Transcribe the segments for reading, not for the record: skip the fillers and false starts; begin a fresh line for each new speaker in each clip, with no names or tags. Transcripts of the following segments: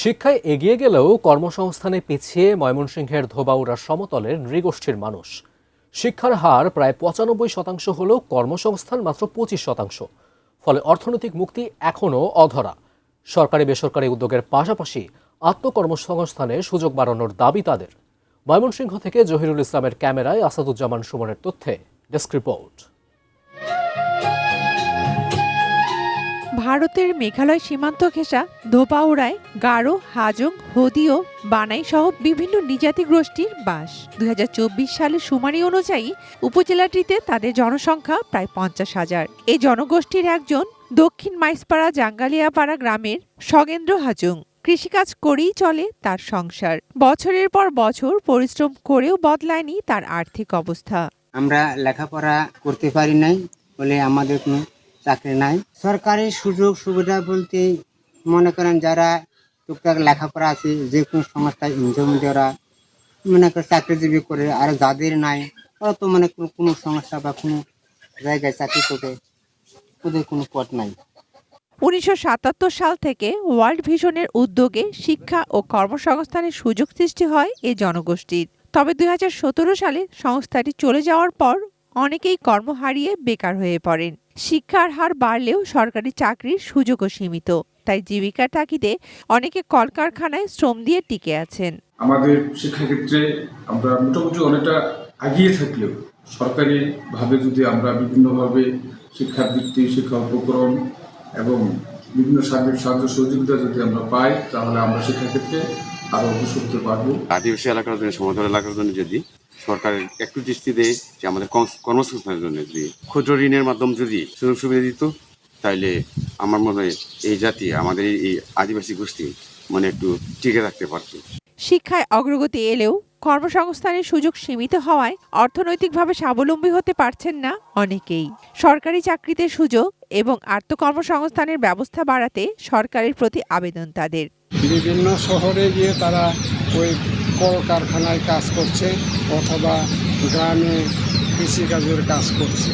শিক্ষায় এগিয়ে গেলেও কর্মসংস্থানে পিছিয়ে ময়মনসিংহের ধোবাউড়া সমতলের নৃগোষ্ঠীর মানুষ। শিক্ষার হার প্রায় ৯৫% হলেও কর্মসংস্থান মাত্র ২৫%। ফলে অর্থনৈতিক মুক্তি এখনও অধরা। সরকারি বেসরকারি উদ্যোগের পাশাপাশি আত্মকর্মসংস্থানের সুযোগ বাড়ানোর দাবি তাদের। ময়মনসিংহ থেকে জহিরুল ইসলামের ক্যামেরায় আসাদুজ্জামান সুমনের তথ্যে ডেস্ক রিপোর্ট।
ভারতের মেঘালয় সীমান্ত ঘেঁষা ধোপাউড়ায় গারো, হাজং, হদিও, বানাই সহ বিভিন্ন নিজাতি গোষ্ঠীর বাস। ২০২৪ সালের শুমারি অনুযায়ী উপজেলাটিতে তাদের জনসংখ্যা প্রায় ৫০,০০০। এই জনগোষ্ঠীর একজন দক্ষিণ মাইসপাড়া জাঙ্গালিয়াপাড়া গ্রামের সগেন্দ্র হাজং। কৃষিকাজ করেই চলে তার সংসার। বছরের পর বছর পরিশ্রম করেও বদলায়নি তার আর্থিক অবস্থা।
আমরা লেখাপড়া করতে পারি নাই বলে আমাদের কোনো চাকরি নাই। সরকারি সুযোগ সুবিধা বলতে মনে করেন যারা টুকটাক লেখাপড়া আছে যে কোনো সংস্থায় ইঞ্জিনিয়াররা মনে করে চাকরিজীবী করে, আর যাদের নাই তারা তো মানে কোনো সংস্থা বা কোনো জায়গায় চাকরি করবে, ওদের কোনো পথ নাই।
১৯৭৭ সাল থেকে ওয়ার্ল্ড ভিশনের উদ্যোগে শিক্ষা ও কর্মসংস্থানের সুযোগ সৃষ্টি হয় এই জনগোষ্ঠীর। তবে ২০১৭ সালে সংস্থাটি চলে যাওয়ার পর অনেকেই কর্ম হারিয়ে বেকার হয়ে পড়েন। শিক্ষার হার বাড়লেও সরকারি চাকরির সুযোগও সীমিত। তাই জীবিকার তাগিদে অনেকে কলকারখানায় শ্রম দিয়ে টিকে আছেন।
আমাদের শিক্ষাক্ষেত্রে আমরা মোটামুটি অনেকটা এগিয়ে থাকলেও সরকারিভাবে যদি আমরা বিভিন্নভাবে শিক্ষাবৃত্তি, শিক্ষা উপকরণ এবং বিভিন্ন সার্বিক সাহায্য সহযোগিতা যদি আমরা পাই, তাহলে আমরা শিক্ষাক্ষেত্রে আরও অগ্রসর হতে পারবো।
আদিবাসী এলাকার জন্য, সমতল এলাকার জন্য যদি সরকার একটু দৃষ্টি দেয় যে আমাদের কর্মসংস্থানের জন্য যদি ক্ষুদ্র ঋণের মাধ্যমে যদি সুযোগ সুবিধা দিত, তাইলে আমার মনে হয় এই জাতি, আমাদের এই আদিবাসী গোষ্ঠী মানে একটু টিকে রাখতে পারত।
শিক্ষায় অগ্রগতি এলেও কর্মসংস্থানের সুযোগ সীমিত হওয়ায় অর্থনৈতিকভাবে স্বাবলম্বী হতে পারছেন না অনেকেই। সরকারি চাকরিতে সুযোগ এবং আত্মকর্মসংস্থানের ব্যবস্থা বাড়াতে সরকারের প্রতি আবেদন তাদের।
বিভিন্ন শহরে গিয়ে তারা ওই কলকারখানায় কাজ করছে অথবা গ্রামে কৃষিকাজের কাজ করছে।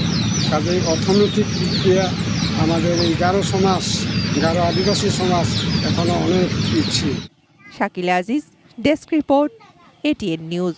কাজেই অর্থনৈতিক দিক দিয়ে আমাদের এই গারো সমাজ, গারো আদিবাসী সমাজ এখনো অনেক পিছিয়ে।
Shakila Aziz, desk report, ATN news.